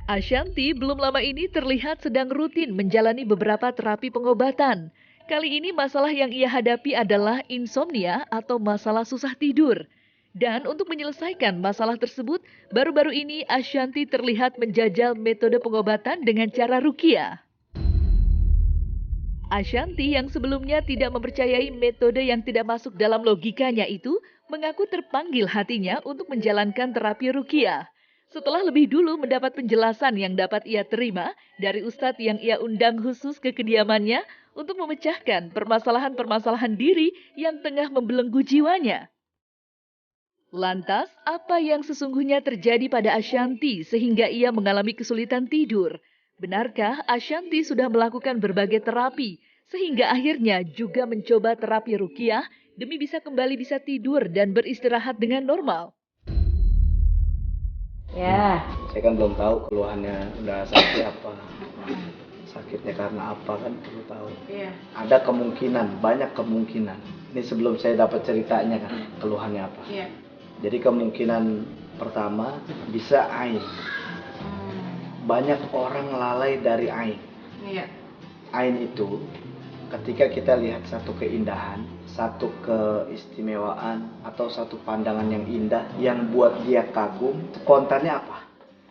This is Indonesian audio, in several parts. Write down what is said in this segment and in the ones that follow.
Ashanti belum lama ini terlihat sedang rutin menjalani beberapa terapi pengobatan. Kali ini masalah yang ia hadapi adalah insomnia atau masalah susah tidur. Dan untuk menyelesaikan masalah tersebut, baru-baru ini Ashanti terlihat menjajal metode pengobatan dengan cara ruqyah. Ashanti yang sebelumnya tidak mempercayai metode yang tidak masuk dalam logikanya itu, mengaku terpanggil hatinya untuk menjalankan terapi ruqyah. Setelah lebih dulu mendapat penjelasan yang dapat ia terima dari ustadz yang ia undang khusus ke kediamannya untuk memecahkan permasalahan-permasalahan diri yang tengah membelenggu jiwanya. Lantas, apa yang sesungguhnya terjadi pada Ashanti sehingga ia mengalami kesulitan tidur? Benarkah Ashanti sudah melakukan berbagai terapi sehingga akhirnya juga mencoba terapi ruqyah demi bisa tidur dan beristirahat dengan normal? Ya. Saya kan belum tahu keluhannya udah sakit apa. Sakitnya karena apa kan perlu tahu. Iya. Ada kemungkinan, banyak kemungkinan. Ini sebelum saya dapat ceritanya kan, keluhannya apa. Iya. Jadi kemungkinan pertama bisa ain. Banyak orang lalai dari ain. Iya. Ain itu ketika kita lihat satu keindahan, satu keistimewaan, atau satu pandangan yang indah yang buat dia kagum, spontannya apa?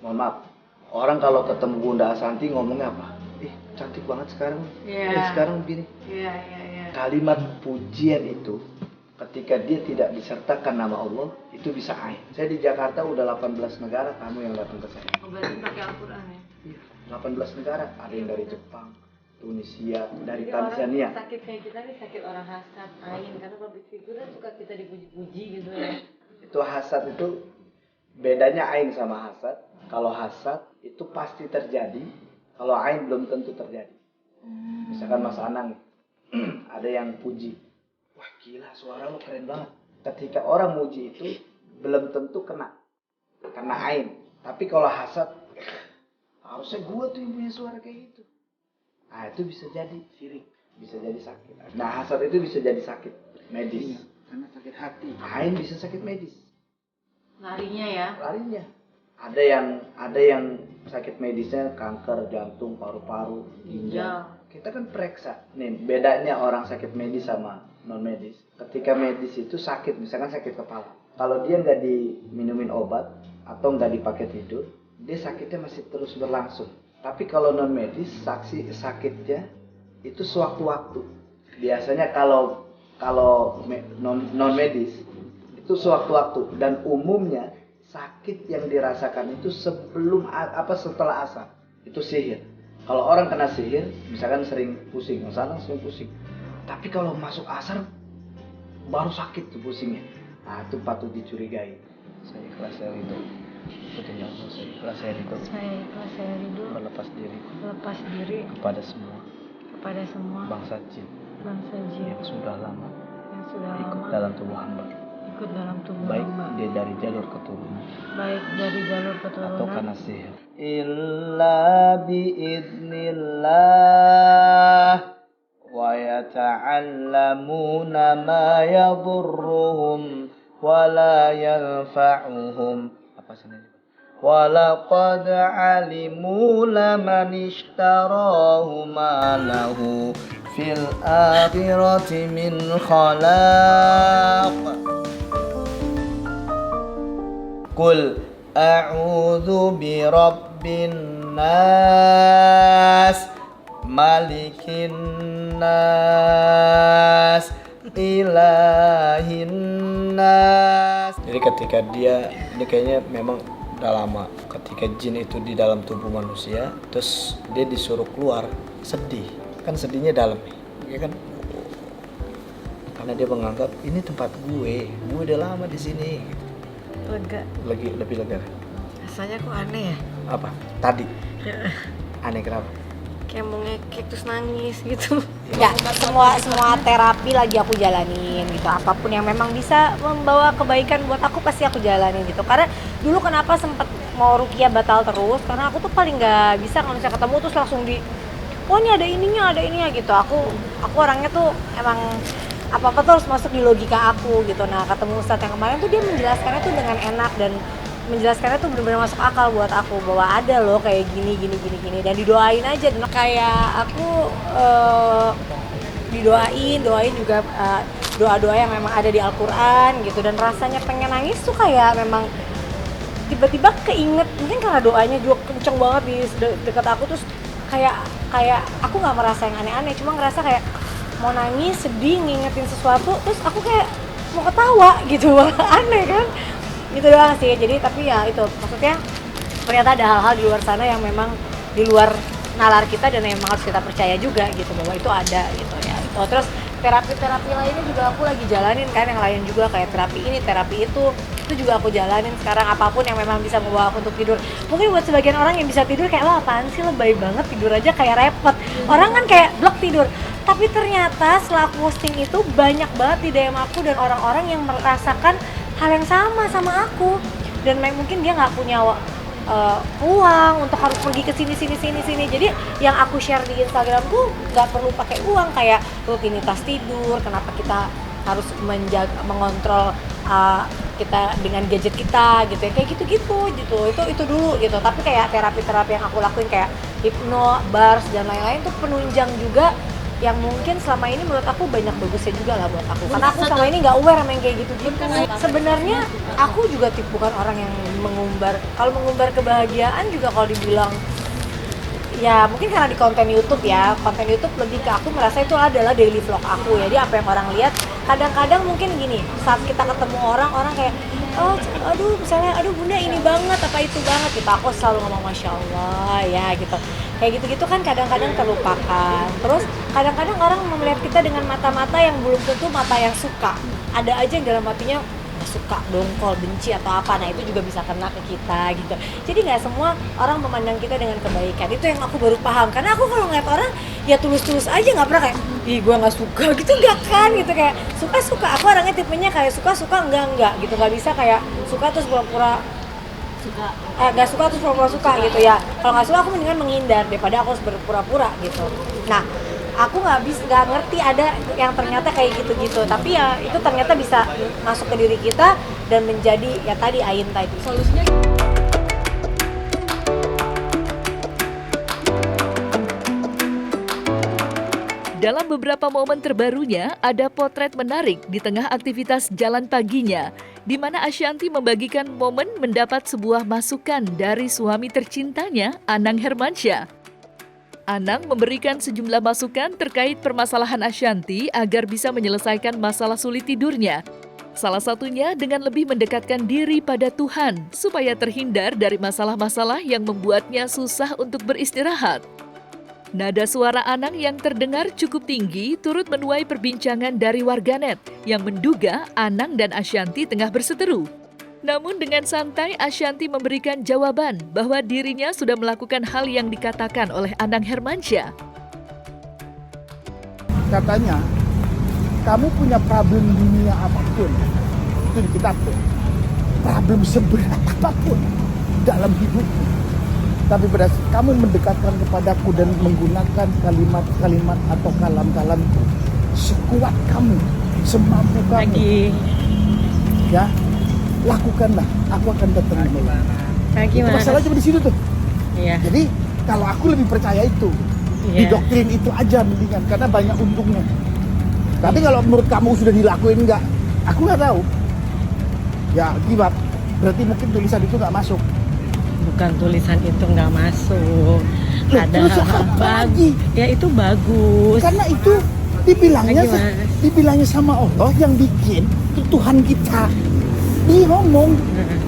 Mohon maaf, orang kalau ketemu Bunda Ashanti ngomongnya apa? Cantik banget sekarang. Sekarang begini. Kalimat pujian itu ketika dia tidak disertakan nama Allah, itu bisa ain. Saya di Jakarta udah 18 negara kamu yang datang ke saya. Berarti pakai Al-Quran ya? Iya, 18 negara. Ada yang dari Jepang, Tunisia, dari jadi Tanzania. Orang sakit kayak kita nih sakit orang hasad, ain, karena public figure kan suka kita dipuji-puji gitu ya. Itu hasad itu bedanya ain sama hasad. Kalau hasad itu pasti terjadi, kalau ain belum tentu terjadi. Misalkan Mas Anang ada yang puji, wah gila suara lo keren banget. Ketika orang muji itu belum tentu kena ain. Tapi kalau hasad, harusnya gue tuh yang punya suara kayak gitu. Nah itu bisa jadi sirik, bisa jadi sakit. Nah hasad itu bisa jadi sakit medis. Karena sakit hati. Ain bisa sakit medis. Larinya ya? Larinya. Ada yang sakit medisnya kanker jantung, paru-paru, ginjal. Kita kan periksa. Nih bedanya orang sakit medis sama non medis. Ketika medis itu sakit, misalkan sakit kepala. Kalau dia nggak diminumin obat atau nggak dipakai tidur, dia sakitnya masih terus berlangsung. Tapi kalau non medis, sakitnya itu sewaktu-waktu. Biasanya kalau non medis itu sewaktu-waktu, dan umumnya sakit yang dirasakan itu setelah asar. Itu sihir. Kalau orang kena sihir, misalkan sering pusing, misalnya sering pusing. Tapi kalau masuk asar baru sakit tuh pusingnya. Nah, itu patut dicurigai. Saya ikhlas saya ridho. Ikutin Allah, saya ikhlas saya ridho. Melepas diri kepada semua bangsa jin yang sudah lama ikut dalam tubuh hamba. Baik dia dari jalur keturunan atau karena sihir. Illa biidznillah wa yata'allamuna ma yadurruhum wa la yanfa'uhum. Apa sebenarnya? Walaqad alimu laman ishtarahu ma lahu fil akhirati min khalaq. Qul a'udzu bi rabbin nas, malikin nas, ilahin nas. Jadi ketika dia, ini kayaknya memang udah lama, ketika jin itu di dalam tubuh manusia, terus dia disuruh keluar, sedih. Kan sedihnya dalam nih, ya kan? Karena dia menganggap ini tempat gue udah lama di sini. Lega. Lebih lega. Rasanya kok aneh ya? Apa? Tadi? Aneh kenapa? Kayak mau ngekek terus nangis gitu. Ya, semua terapi lagi aku jalanin gitu. Apapun yang memang bisa membawa kebaikan buat aku pasti aku jalanin gitu. Karena dulu kenapa sempet mau ruqyah batal terus? Karena aku tuh paling nggak bisa kalau misalnya ketemu terus langsung oh ini ada ininya gitu. Aku orangnya tuh emang apa-apa tuh harus masuk di logika aku gitu. Nah ketemu Ustadz yang kemarin tuh dia menjelaskannya tuh dengan enak dan menjelaskannya tuh benar-benar masuk akal buat aku bahwa ada loh kayak gini dan didoain aja. Dan kayak aku doain juga doa-doa yang memang ada di Al-Quran gitu, dan rasanya pengen nangis tuh kayak memang tiba-tiba keinget, mungkin karena doanya juga kenceng banget di dekat aku, terus kayak aku nggak merasa yang aneh-aneh, cuma ngerasa kayak mau nangis, sedih, ngingetin sesuatu, terus aku kayak mau ketawa gitu. Aneh kan, gitu doang sih. Jadi tapi ya itu maksudnya ternyata ada hal-hal di luar sana yang memang di luar nalar kita dan memang harus kita percaya juga gitu bahwa itu ada gitu ya. Terus terapi lainnya juga aku lagi jalanin kan, yang lain juga kayak terapi ini, terapi itu juga aku jalanin sekarang. Apapun yang memang bisa membawa aku untuk tidur. Mungkin buat sebagian orang yang bisa tidur kayak, lo apaan sih, lebay banget tidur aja kayak repot. Orang kan kayak blok tidur. Tapi ternyata setelah aku posting itu banyak banget di DM aku dan orang-orang yang merasakan hal yang sama aku. Dan mungkin dia nggak punya uang untuk harus pergi ke sini. Jadi yang aku share di Instagram tuh nggak perlu pakai uang, kayak rutinitas tidur, kenapa kita harus mengontrol kita dengan gadget kita gitu ya, kayak gitu itu dulu gitu. Tapi kayak terapi yang aku lakuin kayak hipno, bars dan lain-lain tuh penunjang juga yang mungkin selama ini menurut aku banyak bagusnya juga lah buat aku, karena aku selama ini nggak aware sama yang kayak gitu. Sebenarnya aku juga bukan orang yang kalau mengumbar kebahagiaan juga, kalau dibilang ya mungkin karena di konten YouTube lebih ke aku merasa itu adalah daily vlog aku. Jadi apa yang orang lihat, kadang-kadang mungkin gini, saat kita ketemu orang kayak aduh bunda ini banget, apa itu banget gitu, aku selalu ngomong masya Allah ya gitu, kayak gitu kan kadang-kadang terlupakan. Terus kadang-kadang orang melihat kita dengan mata-mata yang belum tentu mata yang suka, ada aja yang dalam hatinya suka, dongkol, benci atau apa. Nah itu juga bisa kena ke kita gitu. Jadi nggak semua orang memandang kita dengan kebaikan. Itu yang aku baru paham, karena aku kalau ngeliat orang ya tulus-tulus aja, nggak pernah kayak ih gue nggak suka gitu, nggak kan gitu. Kayak suka. Aku orangnya tipenya kayak suka enggak gitu, nggak bisa kayak suka terus pura-pura suka, nggak suka terus pura-pura suka gitu ya. Kalau nggak suka aku mendingan menghindar daripada aku harus berpura-pura gitu. Nah aku nggak ngerti ada yang ternyata kayak gitu. Tapi ya itu ternyata bisa masuk ke diri kita dan menjadi ya tadi Ain tadi. Solusinya dalam beberapa momen terbarunya, ada potret menarik di tengah aktivitas jalan paginya, di mana Ashanty membagikan momen mendapat sebuah masukan dari suami tercintanya, Anang Hermansyah. Anang memberikan sejumlah masukan terkait permasalahan Ashanty agar bisa menyelesaikan masalah sulit tidurnya. Salah satunya dengan lebih mendekatkan diri pada Tuhan, supaya terhindar dari masalah-masalah yang membuatnya susah untuk beristirahat. Nada suara Anang yang terdengar cukup tinggi turut menuai perbincangan dari warganet yang menduga Anang dan Ashanty tengah berseteru. Namun dengan santai Ashanty memberikan jawaban bahwa dirinya sudah melakukan hal yang dikatakan oleh Anang Hermansyah. Katanya, kamu punya problem dunia apapun, itu di kitabku. Problem seberat apapun dalam hidupmu. Tapi pada saat kamu mendekatkan kepadaku dan menggunakan kalimat-kalimat atau kalam-kalamku, sekuat kamu, semampu kamu, ya lakukanlah, aku akan datang menolong. Masalahnya cuma di situ tuh. Iya. Jadi kalau aku lebih percaya itu, di doktrin itu aja mendingan, karena banyak untungnya. Tapi kalau menurut kamu sudah dilakuin enggak, aku nggak tahu. Ya akibat, berarti mungkin tulisan itu nggak masuk. Bukan tulisan itu nggak masuk. Ada hal bagus. Ya itu bagus. Karena itu dibilangnya sama Allah yang bikin, itu Tuhan kita. Dia ngomong,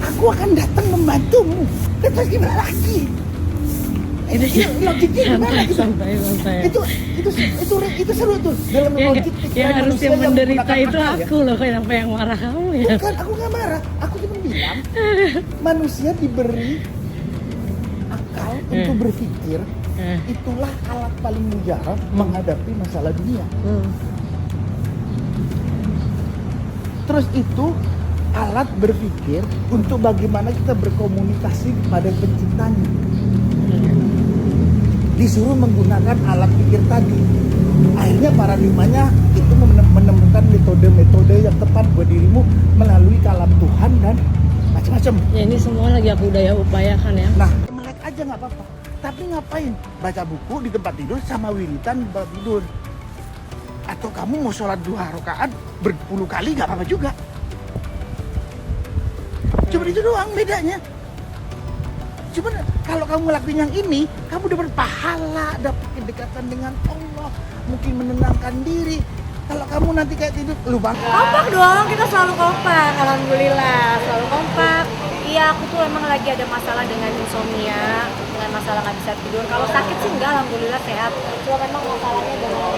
aku akan datang membantumu. Dan terus gimana lagi? Itu logiknya gimana gitu? Itu seru tuh dalam logik. Ya harus yang menderita itu aku loh, kenapa yang marah kamu ya? Bukan, aku nggak marah. Aku cuma bilang manusia diberi akal untuk berpikir. Itulah alat paling mujarab menghadapi masalah dunia. Terus itu alat berpikir untuk bagaimana kita berkomunikasi kepada penciptanya. Disuruh menggunakan alat pikir tadi. Akhirnya paradigmanya itu menemukan metode-metode yang tepat buat dirimu melalui kalam Tuhan dan macam-macam. Ya ini semua lagi aku upayakan ya. Nah, melek aja nggak apa-apa. Tapi ngapain? Baca buku di tempat tidur sama wiritan di tempat tidur. Atau kamu mau sholat 2 rakaat berpuluh kali nggak apa-apa juga. Cuma itu doang bedanya. Cuma kalau kamu ngelakuin yang ini, kamu dapat pahala, dapat kedekatan dengan Allah, mungkin menenangkan diri. Kalau kamu nanti kayak tidur, lu bang. Kompak dong, kita selalu kompak, alhamdulillah selalu kompak. Iya, aku tuh emang lagi ada masalah dengan insomnia, dengan masalah nggak bisa tidur. Kalau sakit sih enggak, alhamdulillah sehat. Cuma memang masalahnya dengan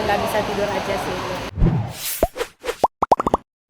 nggak bisa tidur aja sih.